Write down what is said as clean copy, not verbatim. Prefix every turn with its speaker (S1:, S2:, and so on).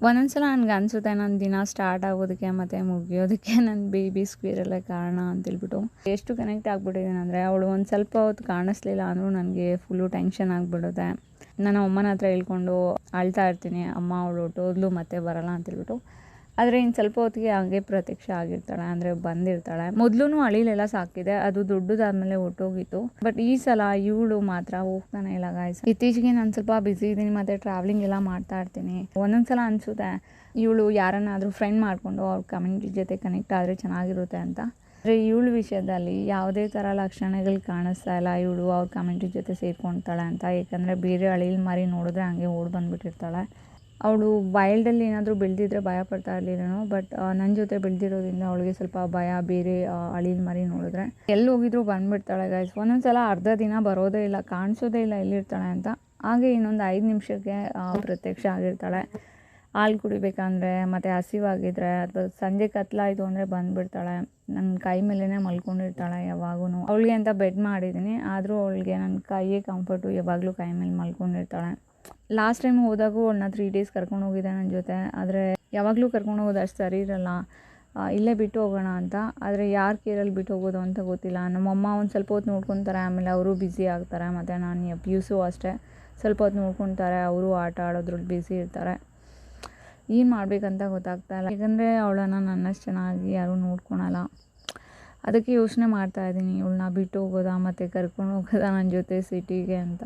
S1: ಒಂದೊಂದು ಸಲ ನನಗೆ ಅನಿಸುತ್ತೆ ನನ್ನ ದಿನ ಸ್ಟಾರ್ಟ್ ಆಗೋದಕ್ಕೆ ಮತ್ತು ಮುಗಿಯೋದಕ್ಕೆ ನನ್ನ ಬೇಬಿ ಸ್ಕ್ವೀರಲ್ಲೇ ಕಾರಣ ಅಂತೇಳ್ಬಿಟ್ಟು. ಎಷ್ಟು ಕನೆಕ್ಟ್ ಆಗಿಬಿಟ್ಟಿದ್ದೀನಿ ಅಂದರೆ ಅವಳು ಒಂದು ಸ್ವಲ್ಪ ಹೊತ್ತು ಕಾಣಿಸ್ಲಿಲ್ಲ ಅಂದರೂ ನನಗೆ ಫುಲ್ಲು ಟೆನ್ಷನ್ ಆಗಿಬಿಡುತ್ತೆ. ನಾನು ಅಮ್ಮನ ಹತ್ರ ಹೇಳ್ಕೊಂಡು ಅಳ್ತಾ ಇರ್ತೀನಿ, ಅಮ್ಮ ಅವಳು ಹೊರ್ಟೋದ್ಲು ಮತ್ತೆ ಬರೋಲ್ಲ ಅಂತೇಳ್ಬಿಟ್ಟು. ಆದರೆ ಇನ್ನು ಸ್ವಲ್ಪ ಹೊತ್ತಿಗೆ ಹಾಗೆ ಪ್ರತ್ಯಕ್ಷ ಆಗಿರ್ತಾಳೆ, ಅಂದರೆ ಬಂದಿರ್ತಾಳೆ. ಮೊದಲು ಅಳಿಲೆಲ್ಲ ಸಾಕಿದೆ, ಅದು ದೊಡ್ಡದಾದ್ಮೇಲೆ ಹೊರ್ಟೋಗಿತ್ತು. ಬಟ್ ಈ ಸಲ ಇವಳು ಮಾತ್ರ ಹೋಗ್ತಾನೆ ಇಲ್ಲ ಗಾಯ್ಸ್. ಇತ್ತೀಚೆಗೆ ನಾನು ಸ್ವಲ್ಪ ಬ್ಯುಸಿ ಇದ್ದೀನಿ ಮತ್ತು ಟ್ರಾವೆಲಿಂಗ್ ಎಲ್ಲ ಮಾಡ್ತಾ ಇರ್ತೀನಿ. ಒಂದೊಂದು ಸಲ ಅನಿಸುತ್ತೆ ಇವಳು ಯಾರನ್ನಾದರೂ ಫ್ರೆಂಡ್ ಮಾಡಿಕೊಂಡು ಅವ್ರ ಕಮ್ಯುನಿಟಿ ಜೊತೆ ಕನೆಕ್ಟ್ ಆದರೆ ಚೆನ್ನಾಗಿರುತ್ತೆ ಅಂತ. ಆದರೆ ಇವಳ ವಿಷಯದಲ್ಲಿ ಯಾವುದೇ ಥರ ಲಕ್ಷಣಗಳು ಕಾಣಿಸ್ತಾ ಇಲ್ಲ ಇವಳು ಅವ್ರ ಕಮ್ಯುನಿಟಿ ಜೊತೆ ಸೇರ್ಕೊತಾಳೆ ಅಂತ. ಏಕೆಂದರೆ ಬೇರೆ ಅಳಿಲ್ ಮರಿ ನೋಡಿದ್ರೆ ಹಂಗೆ ಓಡಿ ಬಂದುಬಿಟ್ಟಿರ್ತಾಳೆ. ಅವಳು ವೈಲ್ಡಲ್ಲಿ ಏನಾದರೂ ಬೆಳೆದಿದ್ರೆ ಭಯ ಪಡ್ತಾ ಇರಲಿಲ್ಲನೋ, ಬಟ್ ನನ್ನ ಜೊತೆ ಬೆಳೆದಿರೋದ್ರಿಂದ ಅವಳಿಗೆ ಸ್ವಲ್ಪ ಭಯ ಬೇರೆ ಅಳಿಲ್ ಮರಿ ನೋಡಿದ್ರೆ. ಎಲ್ಲಿ ಹೋಗಿದ್ರು ಬಂದುಬಿಡ್ತಾಳೆ ಗೈಸ್. ಒಂದೊಂದು ಸಲ ಅರ್ಧ ದಿನ ಬರೋದೇ ಇಲ್ಲ, ಕಾಣಿಸೋದೇ ಇಲ್ಲ ಎಲ್ಲಿರ್ತಾಳೆ ಅಂತ. ಹಾಗೆ ಇನ್ನೊಂದು 5 ನಿಮಿಷಕ್ಕೆ ಪ್ರತ್ಯಕ್ಷ ಆಗಿರ್ತಾಳೆ. ಹಾಲು ಕುಡಿಬೇಕಂದ್ರೆ ಮತ್ತು ಹಸಿವಾಗಿದ್ರೆ ಅಥವಾ ಸಂಜೆ ಕತ್ಲಾಯಿತು ಅಂದರೆ ಬಂದುಬಿಡ್ತಾಳೆ. ನನ್ನ ಕೈ ಮೇಲೇ ಮಲ್ಕೊಂಡಿರ್ತಾಳೆ ಯಾವಾಗೂ. ಅವಳಿಗೆ ಅಂತ ಬೆಡ್ ಮಾಡಿದ್ದೀನಿ, ಆದರೂ ಅವಳಿಗೆ ನನ್ನ ಕೈಯೇ ಕಂಫರ್ಟು, ಯಾವಾಗಲೂ ಕೈ ಮೇಲೆ ಮಲ್ಕೊಂಡಿರ್ತಾಳೆ. ಲಾಸ್ಟ್ ಟೈಮ್ ಹೋದಾಗೂ ಅವಳನ್ನ 3 ಡೇಸ್ ಕರ್ಕೊಂಡು ಹೋಗಿದ್ದೆ ನನ್ನ ಜೊತೆ. ಆದರೆ ಯಾವಾಗಲೂ ಕರ್ಕೊಂಡು ಹೋಗೋದು ಅಷ್ಟು ಸರಿ ಇರಲ್ಲ, ಇಲ್ಲೇ ಬಿಟ್ಟು ಹೋಗೋಣ ಅಂತ. ಆದರೆ ಯಾರ ಕೇರಲ್ಲಿ ಬಿಟ್ಟು ಹೋಗೋದು ಅಂತ ಗೊತ್ತಿಲ್ಲ. ನಮ್ಮಮ್ಮ ಒಂದು ಸ್ವಲ್ಪ ಹೊತ್ತು ನೋಡ್ಕೊತಾರೆ, ಆಮೇಲೆ ಅವರು ಬ್ಯುಸಿ ಆಗ್ತಾರೆ. ಮತ್ತು ನಾನು ಪ್ಯೂಸು ಅಷ್ಟೇ ಸ್ವಲ್ಪ ಹೊತ್ತು ನೋಡ್ಕೊತಾರೆ, ಅವರು ಆಟ ಆಡೋದ್ರಲ್ಲಿ ಬ್ಯುಸಿ ಇರ್ತಾರೆ. ಏನು ಮಾಡಬೇಕಂತ ಗೊತ್ತಾಗ್ತಾಯಿಲ್ಲ, ಯಾಕಂದರೆ ಅವಳನ್ನು ನನ್ನಷ್ಟು ಚೆನ್ನಾಗಿ ಯಾರೂ ನೋಡ್ಕೊಳಲ್ಲ. ಅದಕ್ಕೆ ಯೋಚನೆ ಮಾಡ್ತಾಯಿದ್ದೀನಿ, ಇವಳನ್ನ ಬಿಟ್ಟು ಹೋಗೋದಾ ಮತ್ತು ಕರ್ಕೊಂಡು ಹೋಗೋದಾ ನನ್ನ ಜೊತೆ ಸಿಟಿಗೆ ಅಂತ.